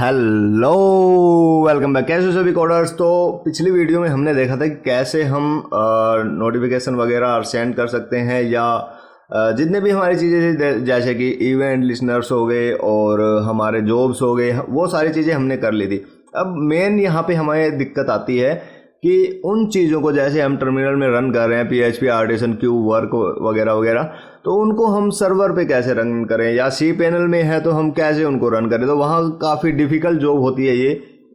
Hello, welcome back. कैसे हो सभी कोडर्स। तो पिछली वीडियो में हमने देखा था कि कैसे हम नोटिफिकेशन वगैरह सेंड कर सकते हैं या जितने भी हमारी चीज़ें जैसे कि इवेंट लिसनर्स हो गए और हमारे जॉब्स हो गए, वो सारी चीज़ें हमने कर ली थी। अब मेन यहाँ पे हमें दिक्कत आती है कि उन चीज़ों को जैसे हम टर्मिनल में रन कर रहे हैं PHP आर्टिसन क्यू वर्क वगैरह वगैरह, तो उनको हम सर्वर पे कैसे रन करें या सी पैनल में है तो हम कैसे उनको रन करें। तो वहाँ काफ़ी डिफ़िकल्ट जॉब होती है ये,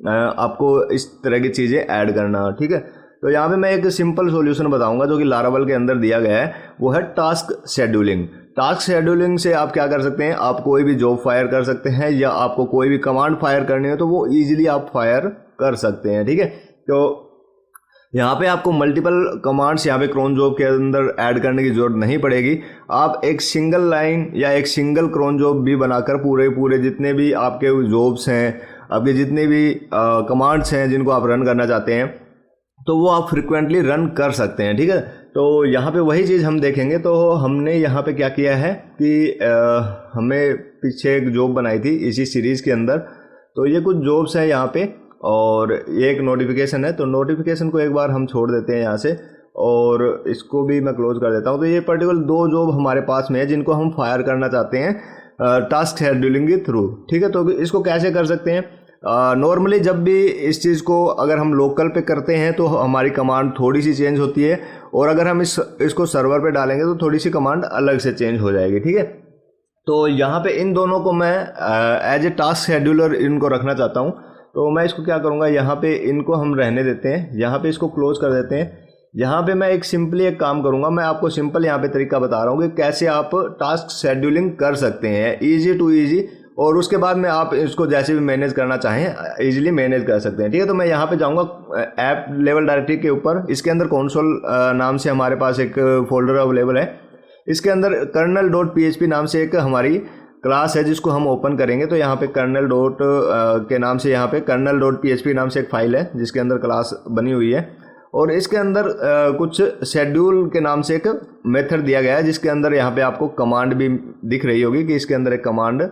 आपको इस तरह की चीज़ें ऐड करना। ठीक है, तो यहाँ पे मैं एक सिंपल सॉल्यूशन बताऊंगा जो कि लारावेल के अंदर दिया गया है, वो है टास्क शेड्यूलिंग। टास्क शेड्यूलिंग से आप क्या कर सकते हैं, आप कोई भी जॉब फायर कर सकते हैं या आपको कोई भी कमांड फायर करनी है तो वो ईजिली आप फायर कर सकते हैं। ठीक है, तो यहाँ पे आपको मल्टीपल कमांड्स यहाँ पे क्रोन जॉब के अंदर ऐड करने की जरूरत नहीं पड़ेगी। आप एक सिंगल लाइन या एक सिंगल क्रोन जॉब भी बनाकर पूरे जितने भी आपके जॉब्स हैं, आपके जितने भी कमांड्स हैं जिनको आप रन करना चाहते हैं, तो वो आप फ्रिक्वेंटली रन कर सकते हैं। ठीक है, तो यहाँ पे वही चीज़ हम देखेंगे। तो हमने यहाँ पे क्या किया है कि हमें पीछे एक जॉब बनाई थी इसी सीरीज़ के अंदर। तो ये कुछ जॉब्स हैं यहाँ पे और ये एक नोटिफिकेशन है। तो नोटिफिकेशन को एक बार हम छोड़ देते हैं यहाँ से और इसको भी मैं क्लोज कर देता हूँ। तो ये पर्टिकुलर दो जॉब हमारे पास में है जिनको हम फायर करना चाहते हैं टास्क शेड्यूलिंग के थ्रू। ठीक है, तो इसको कैसे कर सकते हैं। नॉर्मली जब भी इस चीज़ को अगर हम लोकल पे करते हैं तो हमारी कमांड थोड़ी सी चेंज होती है, और अगर हम इसको सर्वर पे डालेंगे तो थोड़ी सी कमांड अलग से चेंज हो जाएगी। ठीक है, तो यहाँ पे इन दोनों को मैं एज ए टास्क शेड्यूलर इनको रखना चाहता हूँ। तो मैं इसको क्या करूँगा, यहाँ पे इनको हम रहने देते हैं, यहाँ पे इसको क्लोज कर देते हैं। यहाँ पे मैं सिंपली एक काम करूँगा, मैं आपको सिंपल यहाँ पे तरीका बता रहा हूँ कि कैसे आप टास्क शेड्यूलिंग कर सकते हैं ईजी टू ईजी, और उसके बाद में आप इसको जैसे भी मैनेज करना चाहें ईजिली मैनेज कर सकते हैं। ठीक है, तो मैं यहाँ पे जाऊँगा ऐप लेवल डायरेक्टरी के ऊपर। इसके अंदर कंसोल नाम से हमारे पास एक फोल्डर अवेलेबल है। इसके अंदर kernel.php नाम से एक हमारी क्लास है जिसको हम ओपन करेंगे। तो यहाँ पे कर्नल डॉट के नाम से यहाँ पे kernel.php नाम से एक फाइल है जिसके अंदर क्लास बनी हुई है, और इसके अंदर कुछ शेड्यूल के नाम से एक मेथड दिया गया है जिसके अंदर यहाँ पे आपको कमांड भी दिख रही होगी कि इसके अंदर एक कमांड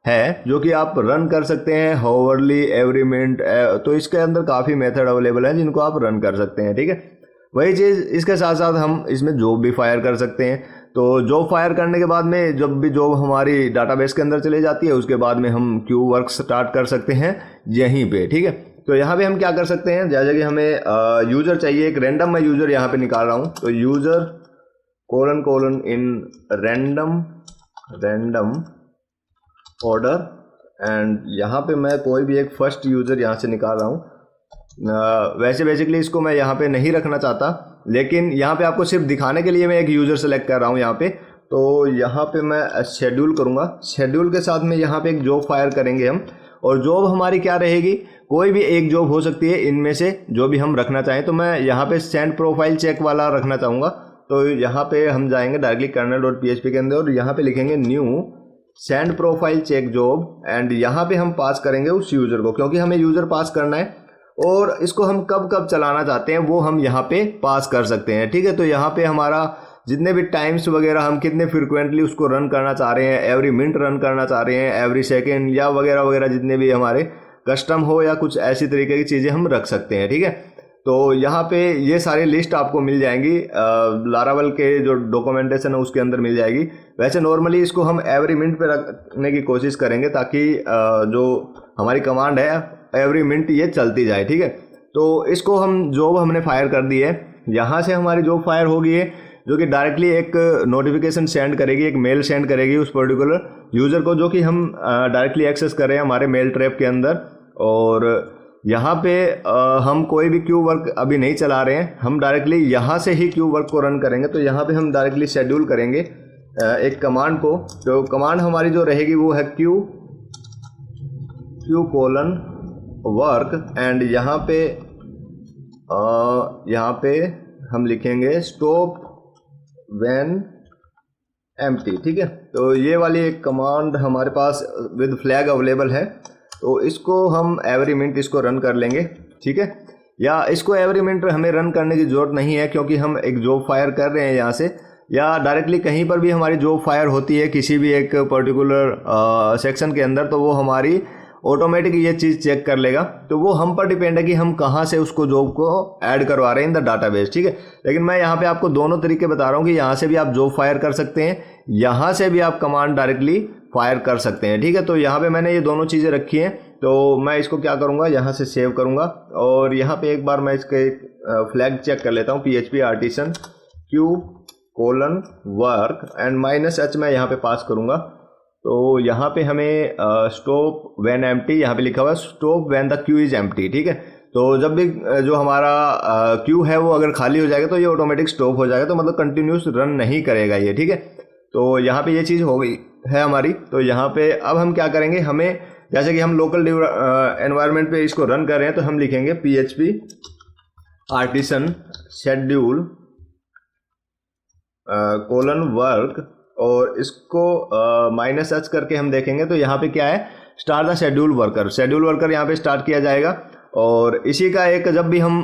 है जो कि आप रन कर सकते हैं हाउरली एवरी मिनट। तो इसके अंदर काफ़ी मेथड अवेलेबल है जिनको आप रन कर सकते हैं। ठीक है, वही चीज़ इसके साथ साथ हम इसमें जॉब भी फायर कर सकते हैं। तो जॉब फायर करने के बाद में जब भी जॉब हमारी डाटाबेस के अंदर चली जाती है उसके बाद में हम क्यू वर्क स्टार्ट कर सकते हैं यहीं पे। ठीक है, तो यहाँ पे हम क्या कर सकते हैं, जैसे कि हमें यूज़र चाहिए, एक रैंडम मैं यूज़र यहाँ पे निकाल रहा हूँ। तो user colon in random order, and यहाँ पे मैं कोई भी एक फर्स्ट यूज़र यहाँ से निकाल रहा हूँ। वैसे बेसिकली इसको मैं यहाँ पे नहीं रखना चाहता, लेकिन यहाँ पे आपको सिर्फ दिखाने के लिए मैं एक यूज़र सेलेक्ट कर रहा हूँ यहाँ पे। तो यहाँ पे मैं शेड्यूल करूँगा, शेड्यूल के साथ में यहाँ पे एक जॉब फायर करेंगे हम, और जॉब हमारी क्या रहेगी, कोई भी एक जॉब हो सकती है इनमें से जो भी हम रखना चाहें। तो मैं यहाँ पे सेंड प्रोफाइल चेक वाला रखना चाहूँगा। तो यहाँ पे हम जाएंगे डायरेक्टली kernel.php के अंदर और यहाँ पे लिखेंगे new send profile check job, and यहाँ पे हम पास करेंगे उस यूज़र को, क्योंकि हमें यूज़र पास करना है और इसको हम कब कब चलाना चाहते हैं वो हम यहाँ पे पास कर सकते हैं। ठीक है, तो यहाँ पे हमारा जितने भी टाइम्स वगैरह हम कितने फ्रिक्वेंटली उसको रन करना चाह रहे हैं, एवरी मिनट रन करना चाह रहे हैं, एवरी सेकेंड या वगैरह वगैरह, जितने भी हमारे कस्टम हो या कुछ ऐसी तरीके की चीज़ें हम रख सकते हैं। ठीक है, तो यहाँ पे ये सारी लिस्ट आपको मिल जाएंगी, लारावेल के जो डॉक्यूमेंटेशन है उसके अंदर मिल जाएगी। वैसे नॉर्मली इसको हम एवरी मिनट पे रखने की कोशिश करेंगे ताकि जो हमारी कमांड है एवरी मिनट ये चलती जाए। ठीक है, तो इसको हम जॉब हमने फायर कर दी है, यहाँ से हमारी जॉब फायर हो गई है जो कि डायरेक्टली एक नोटिफिकेशन सेंड करेगी, एक मेल सेंड करेगी उस पर्टिकुलर यूज़र को जो कि हम डायरेक्टली एक्सेस कर रहे हैं हमारे मेल ट्रैप के अंदर। और यहाँ पे हम कोई भी क्यू वर्क अभी नहीं चला रहे हैं, हम डायरेक्टली यहाँ से ही क्यू वर्क को रन करेंगे। तो यहाँ पे हम डायरेक्टली शेड्यूल करेंगे एक कमांड को। तो कमांड हमारी जो रहेगी वो है क्यू कोलन वर्क, एंड यहाँ पे हम लिखेंगे स्टॉप व्हेन एम्प्टी। ठीक है, तो ये वाली एक कमांड हमारे पास विद फ्लैग अवेलेबल है, तो इसको हम एवरी मिनट इसको रन कर लेंगे। ठीक है, या इसको एवरी मिनट हमें रन करने की ज़रूरत नहीं है क्योंकि हम एक जॉब फायर कर रहे हैं यहाँ से, या डायरेक्टली कहीं पर भी हमारी जॉब फायर होती है किसी भी एक पर्टिकुलर सेक्शन के अंदर, तो वो हमारी ऑटोमेटिक ये चीज़ चेक कर लेगा। तो वो हम पर डिपेंड है कि हम कहाँ से उसको जॉब को ऐड करवा रहे हैं इन द डाटाबेस, ठीक है। लेकिन मैं यहाँ पे आपको दोनों तरीके बता रहा हूँ कि यहाँ से भी आप जॉब फायर कर सकते हैं, यहाँ से भी आप कमांड डायरेक्टली फायर कर सकते हैं, ठीक है। तो यहाँ पे मैंने ये दोनों चीज़ें रखी हैं। तो मैं इसको क्या करूँगा, यहाँ से सेव करूँगा और यहाँ पे एक बार मैं इसके फ्लैग चेक कर लेता हूँ, PHP आर्टिसन q:वर्क एंड -h मैं यहाँ पे पास करूँगा। तो यहाँ पे हमें स्टॉप व्हेन एम्प्टी, यहाँ पे लिखा हुआ है stop when the Q is empty, ठीक है। तो जब भी जो हमारा क्यू है वो अगर खाली हो जाएगा तो ये ऑटोमेटिक स्टॉप हो जाएगा, तो मतलब कंटिन्यूस रन नहीं करेगा ये, ठीक है। तो यहाँ पे ये चीज़ हो गई है हमारी। तो यहाँ पे अब हम क्या करेंगे, हमें जैसे कि हम लोकल एनवायरनमेंट पे इसको रन कर रहे हैं तो हम लिखेंगे PHP आर्टिसन शेड्यूल :वर्क और इसको -h करके हम देखेंगे तो यहाँ पे क्या है, start the schedule worker. Schedule worker यहाँ पे स्टार्ट किया जाएगा और इसी का एक जब भी हम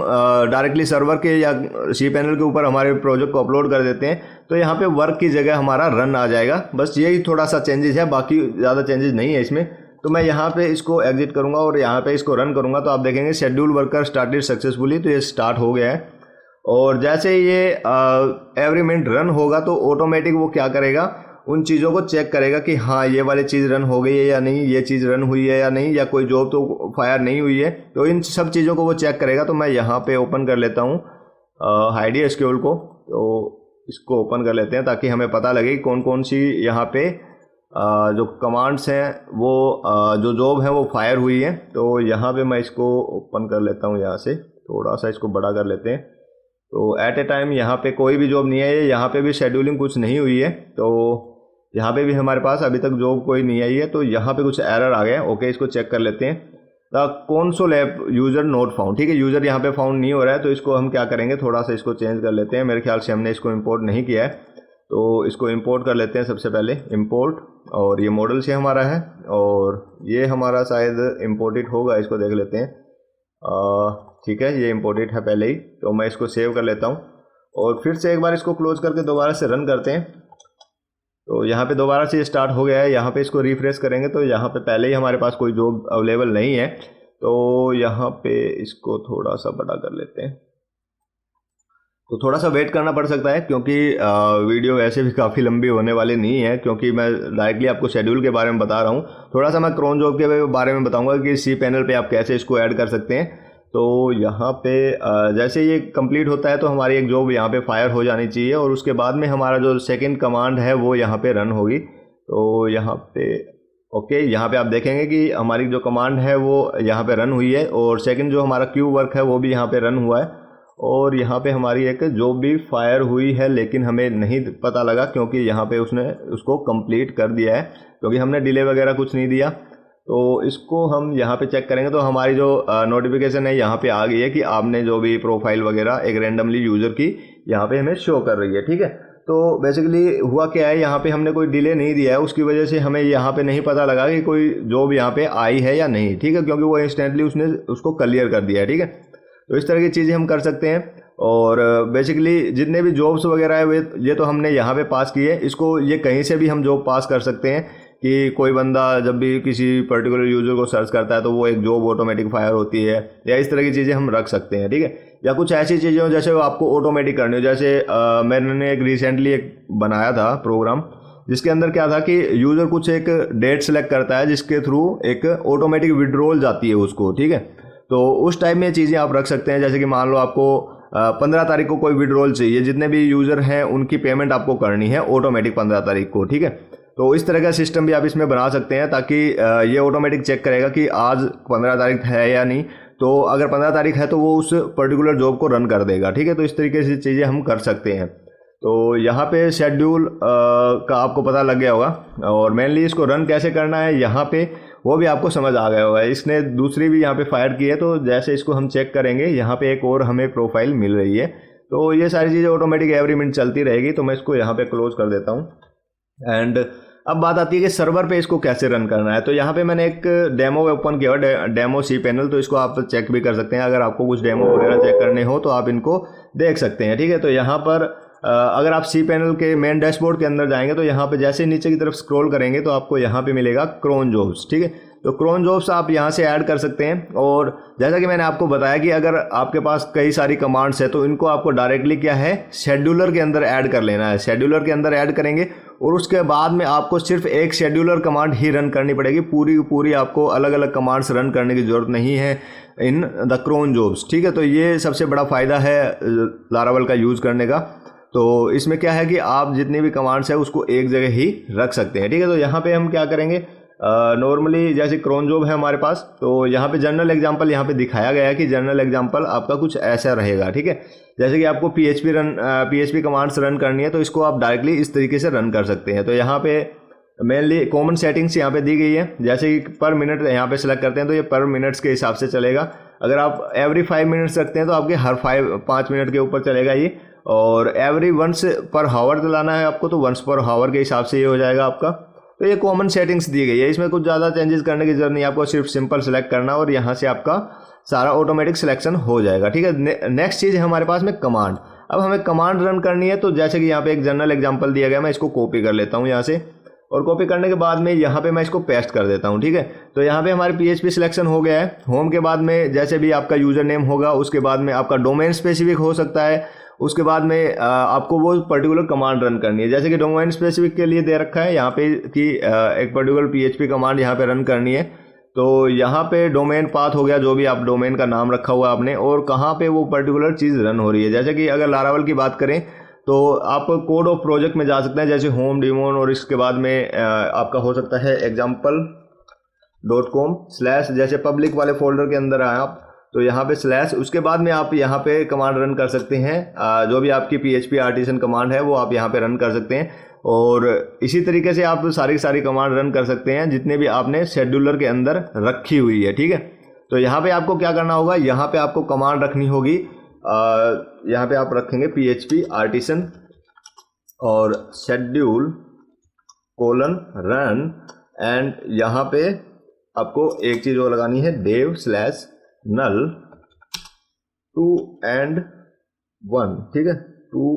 डायरेक्टली सर्वर के या cPanel के ऊपर हमारे प्रोजेक्ट को अपलोड कर देते हैं तो यहाँ पे वर्क की जगह हमारा रन आ जाएगा। बस यही थोड़ा सा चेंजेस है, बाकी ज़्यादा चेंजेस नहीं है इसमें। तो मैं यहाँ पे इसको एग्जिट करूँगा और यहाँ पे इसको रन करूँगा तो आप देखेंगे शेड्यूल वर्कर स्टार्टेड सक्सेसफुली, तो ये स्टार्ट हो गया है। और जैसे ये एवरी मिनट रन होगा तो ऑटोमेटिक वो क्या करेगा, उन चीज़ों को चेक करेगा कि हाँ ये वाली चीज़ रन हो गई है या नहीं, ये चीज़ रन हुई है या नहीं, या कोई जॉब तो फायर नहीं हुई है। तो इन सब चीज़ों को वो चेक करेगा। तो मैं यहाँ पे ओपन कर लेता हूँ HideSQL को, तो इसको ओपन कर लेते हैं ताकि हमें पता लगे कि कौन कौन सी यहाँ पे जो कमांड्स हैं वो जो जॉब है वो फायर हुई है। तो यहाँ पे मैं इसको ओपन कर लेता हूँ, यहाँ से थोड़ा सा इसको बड़ा कर लेते हैं। तो एट ए टाइम यहाँ पे कोई भी जॉब नहीं है, यहाँ पे भी शेड्यूलिंग कुछ नहीं हुई है, तो यहाँ पे भी हमारे पास अभी तक जॉब कोई नहीं आई है। तो यहाँ पे कुछ एरर आ गया। ओके, इसको चेक कर लेते हैं। The console app user not found, ठीक है, यूज़र यहाँ पे फाउंड नहीं हो रहा है। तो इसको हम क्या करेंगे, थोड़ा सा इसको चेंज कर लेते हैं। मेरे ख्याल से हमने इसको इंपोर्ट नहीं किया है, तो इसको इंपोर्ट कर लेते हैं। सबसे पहले इंपोर्ट, और ये मॉडल से हमारा है और ये हमारा शायद इम्पोर्टेड होगा, इसको देख लेते हैं। ठीक है, ये इम्पोर्टेड है पहले ही। तो मैं इसको सेव कर लेता हूँ और फिर से एक बार इसको क्लोज करके दोबारा से रन करते हैं। तो यहाँ पे दोबारा से स्टार्ट हो गया है। यहाँ पे इसको रिफ्रेश करेंगे तो यहाँ पे पहले ही हमारे पास कोई जॉब अवेलेबल नहीं है। तो यहाँ पे इसको थोड़ा सा बड़ा कर लेते हैं। तो थोड़ा सा वेट करना पड़ सकता है क्योंकि वीडियो वैसे भी काफ़ी लंबी होने वाली नहीं है, क्योंकि मैं डायरेक्टली आपको शेड्यूल के बारे में बता रहा हूँ। थोड़ा सा मैं क्रोन जॉब के बारे में बताऊँगा कि cPanel पे आप कैसे इसको ऐड कर सकते हैं। तो यहाँ पे जैसे ये कंप्लीट होता है तो हमारी एक जॉब यहाँ पे फायर हो जानी चाहिए और उसके बाद में हमारा जो सेकंड कमांड है वो यहाँ पे रन होगी। तो यहाँ पे ओके, यहाँ पे आप देखेंगे कि हमारी जो कमांड है वो यहाँ पे रन हुई है और सेकंड जो हमारा क्यू वर्क है वो भी यहाँ पे रन हुआ है। और यहाँ पे हमारी एक जॉब भी फायर हुई है, लेकिन हमें नहीं पता लगा क्योंकि यहाँ पे उसने उसको कंप्लीट कर दिया है, क्योंकि हमने डिले वगैरह कुछ नहीं दिया। तो इसको हम यहाँ पे चेक करेंगे तो हमारी जो नोटिफिकेशन है यहाँ पे आ गई है कि आपने जो भी प्रोफाइल वगैरह एक रेंडमली यूज़र की यहाँ पे हमें शो कर रही है। ठीक है, तो बेसिकली हुआ क्या है, यहाँ पे हमने कोई डिले नहीं दिया है, उसकी वजह से हमें यहाँ पे नहीं पता लगा कि कोई जॉब यहाँ पे आई है या नहीं। ठीक है, क्योंकि वो इंस्टेंटली उसने उसको क्लियर कर दिया है। ठीक है, तो इस तरह की चीज़ें हम कर सकते हैं। और बेसिकली जितने भी जॉब्स वगैरह है वे ये तो हमने यहाँ पे पास किए, इसको ये कहीं से भी हम जॉब पास कर सकते हैं कि कोई बंदा जब भी किसी पर्टिकुलर यूज़र को सर्च करता है तो वो एक जॉब ऑटोमेटिक फायर होती है, या इस तरह की चीज़ें हम रख सकते हैं। ठीक है, या कुछ ऐसी चीज़ें हो जैसे वो आपको ऑटोमेटिक करनी हो। जैसे मैंने एक रिसेंटली एक बनाया था प्रोग्राम जिसके अंदर क्या था कि यूज़र कुछ एक डेट सेलेक्ट करता है जिसके थ्रू एक ऑटोमेटिक विड्रॉल जाती है उसको। ठीक है, तो उस टाइप में चीज़ें आप रख सकते हैं। जैसे कि मान लो आपको 15 तारीख को कोई विड्रॉल चाहिए, जितने भी यूज़र हैं उनकी पेमेंट आपको करनी है ऑटोमेटिक 15 तारीख को। ठीक है, तो इस तरह का सिस्टम भी आप इसमें बना सकते हैं ताकि ये ऑटोमेटिक चेक करेगा कि आज 15 तारीख है या नहीं। तो अगर 15 तारीख है तो वो उस पर्टिकुलर जॉब को रन कर देगा। ठीक है, तो इस तरीके से चीज़ें हम कर सकते हैं। तो यहाँ पे शेड्यूल का आपको पता लग गया होगा, और मेनली इसको रन कैसे करना है यहाँ पे वो भी आपको समझ आ गया होगा। इसने दूसरी भी यहाँ पे फायर की है, तो जैसे इसको हम चेक करेंगे यहाँ पे एक और हमें प्रोफाइल मिल रही है। तो ये सारी चीज़ें ऑटोमेटिक एवरी मिनट चलती रहेगी। तो मैं इसको यहाँ पे क्लोज कर देता हूँ। एंड अब बात आती है कि सर्वर पे इसको कैसे रन करना है। तो यहाँ पे मैंने एक डेमो ओपन किया है, डेमो cPanel, तो इसको आप चेक भी कर सकते हैं। अगर आपको कुछ डेमो वगैरह चेक करने हो तो आप इनको देख सकते हैं। ठीक है, तो यहाँ पर अगर आप cPanel के मेन डैशबोर्ड के अंदर जाएंगे तो यहाँ पे जैसे नीचे की तरफ स्क्रॉल करेंगे तो आपको यहाँ पे मिलेगा क्रोन जॉब्स। ठीक है, तो क्रोन जॉब्स आप यहाँ से ऐड कर सकते हैं। और जैसा कि मैंने आपको बताया कि अगर आपके पास कई सारी कमांड्स है तो इनको आपको डायरेक्टली क्या है शेड्यूलर के अंदर ऐड कर लेना है। शेड्यूलर के अंदर ऐड करेंगे और उसके बाद में आपको सिर्फ एक शेड्यूलर कमांड ही रन करनी पड़ेगी, पूरी आपको अलग अलग कमांड्स रन करने की ज़रूरत नहीं है इन द क्रोन जॉब्स, ठीक है। तो ये सबसे बड़ा फ़ायदा है लारावेल का यूज़ करने का। तो इसमें क्या है कि आप जितनी भी कमांड्स है उसको एक जगह ही रख सकते हैं, ठीक है। तो यहाँ पे हम क्या करेंगे, नॉर्मली जैसे क्रोन जॉब है हमारे पास, तो यहाँ पे जनरल एग्जांपल यहाँ पे दिखाया गया है कि जनरल एग्जांपल आपका कुछ ऐसा रहेगा, ठीक है। जैसे कि आपको पीएचपी कमांड्स रन करनी है तो इसको आप डायरेक्टली इस तरीके से रन कर सकते हैं। तो यहाँ पे मेनली कॉमन सेटिंग्स यहाँ पे दी गई है, जैसे कि पर मिनट यहाँ पे सिलेक्ट करते हैं तो ये पर मिनट्स के हिसाब से चलेगा। अगर आप एवरी 5 मिनट्स रखते हैं तो आपके हर 5 मिनट के ऊपर चलेगा ये। और एवरी वंस पर हावर चलाना है आपको तो वंस पर हावर के हिसाब से ये हो जाएगा आपका। तो ये कॉमन सेटिंग्स दी गई है, इसमें कुछ ज़्यादा चेंजेस करने की जरूरत नहीं, आपको सिर्फ सिंपल सेलेक्ट करना और यहाँ से आपका सारा ऑटोमेटिक सिलेक्शन हो जाएगा, ठीक है। नेक्स्ट चीज़ है हमारे पास में कमांड। अब हमें कमांड रन करनी है तो जैसे कि यहाँ पे एक जनरल एग्जांपल दिया गया, मैं इसको कॉपी कर लेता हूँ यहाँ से, और कॉपी करने के बाद में यहाँ पे मैं इसको पेस्ट कर देता हूँ, ठीक है। तो यहाँ पे हमारे पीएचपी सिलेक्शन हो गया है। होम के बाद में जैसे भी आपका यूजर नेम होगा, उसके बाद में आपका डोमेन स्पेसिफिक हो सकता है, उसके बाद में आपको वो पर्टिकुलर कमांड रन करनी है। जैसे कि डोमेन स्पेसिफिक के लिए दे रखा है यहाँ पे कि एक पर्टिकुलर पीएचपी कमांड यहाँ पे रन करनी है। तो यहाँ पे डोमेन पाथ हो गया, जो भी आप डोमेन का नाम रखा हुआ आपने, और कहाँ पे वो पर्टिकुलर चीज़ रन हो रही है। जैसे कि अगर लारावेल की बात करें तो आप कोड ऑफ प्रोजेक्ट में जा सकते हैं, जैसे होम डिमोन, और इसके बाद में आपका हो सकता है example.com/ जैसे पब्लिक वाले फोल्डर के अंदर आए आप तो यहाँ पे स्लैश, उसके बाद में आप यहाँ पे कमांड रन कर सकते हैं। जो भी आपकी PHP आर्टिसन कमांड है वो आप यहाँ पे रन कर सकते हैं। और इसी तरीके से आप सारी कमांड रन कर सकते हैं जितने भी आपने शेड्यूलर के अंदर रखी हुई है, ठीक है। तो यहाँ पे आपको क्या करना होगा, यहाँ पे आपको कमांड रखनी होगी, यहाँ पे आप रखेंगे PHP आर्टिसन और शेड्यूल :run, एंड यहाँ पे आपको एक चीज़ और लगानी है, dev/null 2 and 1, ठीक है। 2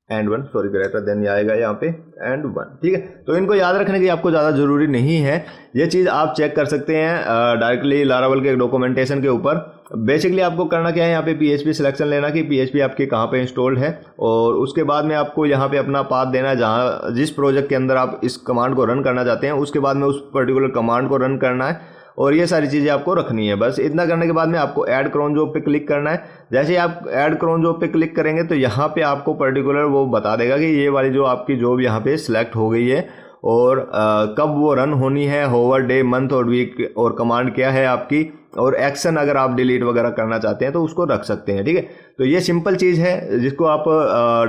and 1, सॉरी, ग्रेटर देन आएगा यहाँ पे and 1, ठीक है। तो इनको याद रखने की आपको ज़्यादा ज़रूरी नहीं है, ये चीज़ आप चेक कर सकते हैं डायरेक्टली लारावेल के डॉक्यूमेंटेशन के ऊपर। बेसिकली आपको करना क्या है, यहाँ पे PHP सिलेक्शन लेना कि PHP आपके कहाँ पे इंस्टॉल्ड है, और उसके बाद में आपको यहाँ पे अपना पाथ देना है जहाँ जिस प्रोजेक्ट के अंदर आप इस कमांड को रन करना चाहते हैं, उसके बाद में उस पर्टिकुलर कमांड को रन करना है, और ये सारी चीज़ें आपको रखनी है। बस इतना करने के बाद में आपको ऐड क्रोन जॉब पे क्लिक करना है। जैसे ही आप ऐड क्रोन जॉब पे क्लिक करेंगे तो यहाँ पे आपको पर्टिकुलर वो बता देगा कि ये वाली जो आपकी जॉब यहाँ पे सिलेक्ट हो गई है, और कब वो रन होनी है, होवर, डे, मंथ और वीक, और कमांड क्या है आपकी, और एक्शन अगर आप डिलीट वगैरह करना चाहते हैं तो उसको रख सकते हैं, ठीक है। तो ये सिंपल चीज़ है जिसको आप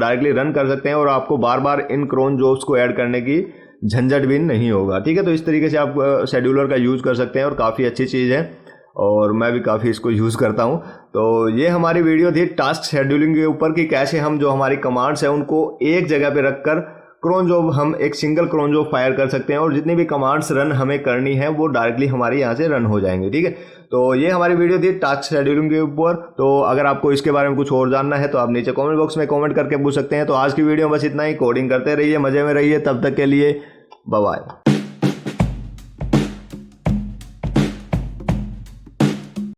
डायरेक्टली रन कर सकते हैं, और आपको बार बार इन क्रोन जॉब्स को ऐड करने की झंझट भी नहीं होगा, ठीक है। तो इस तरीके से आप शेड्यूलर का यूज़ कर सकते हैं, और काफ़ी अच्छी चीज़ है, और मैं भी काफ़ी इसको यूज़ करता हूँ। तो ये हमारी वीडियो थी टास्क शेड्यूलिंग के ऊपर कि कैसे हम जो हमारी कमांड्स हैं उनको एक जगह पे रखकर क्रोन जॉब, हम एक सिंगल क्रोन जॉब फायर कर सकते हैं, और जितनी भी कमांड्स रन हमें करनी है वो डायरेक्टली हमारे यहाँ से रन हो जाएंगे, ठीक है। तो ये हमारी वीडियो थी टास्क शेड्यूलिंग के ऊपर। तो अगर आपको इसके बारे में कुछ और जानना है तो आप नीचे कमेंट बॉक्स में कमेंट करके पूछ सकते हैं। तो आज की वीडियो में बस इतना ही, कोडिंग करते रहिए, मज़े में रहिए, तब तक के लिए बाय बाय।